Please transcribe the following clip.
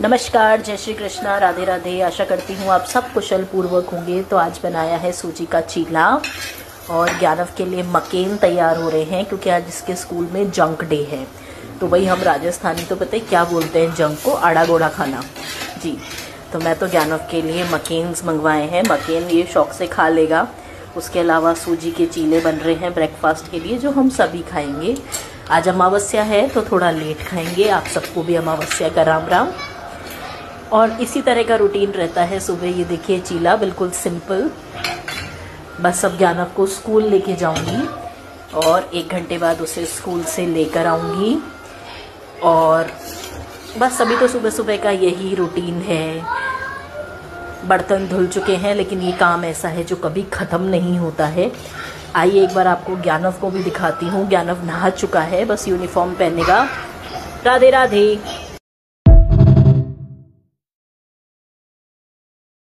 नमस्कार, जय श्री कृष्णा, राधे राधे। आशा करती हूँ आप सब कुशल पूर्वक होंगे। तो आज बनाया है सूजी का चीला और ज्ञानव के लिए मकेन तैयार हो रहे हैं क्योंकि आज इसके स्कूल में जंक डे है। तो वही हम राजस्थानी तो पता है क्या बोलते हैं, जंक को आड़ा गोड़ा खाना जी। तो मैं तो ज्ञानव के लिए मकेन्स मंगवाए हैं। मकेन ये शौक से खा लेगा। उसके अलावा सूजी के चीले बन रहे हैं ब्रेकफास्ट के लिए, जो हम सभी खाएंगे। आज अमावस्या है तो थोड़ा लेट खाएंगे। आप सबको भी अमावस्या का राम राम। और इसी तरह का रूटीन रहता है सुबह। ये देखिए चीला बिल्कुल सिंपल। बस अब ज्ञानव को स्कूल लेके जाऊंगी और 1 घंटे बाद उसे स्कूल से लेकर आऊंगी। और बस अभी तो सुबह सुबह का यही रूटीन है। बर्तन धुल चुके हैं, लेकिन ये काम ऐसा है जो कभी ख़त्म नहीं होता है। आइए एक बार आपको ज्ञानव को भी दिखाती हूँ। ज्ञानव नहा चुका है, बस यूनिफॉर्म पहनेगा। राधे राधे।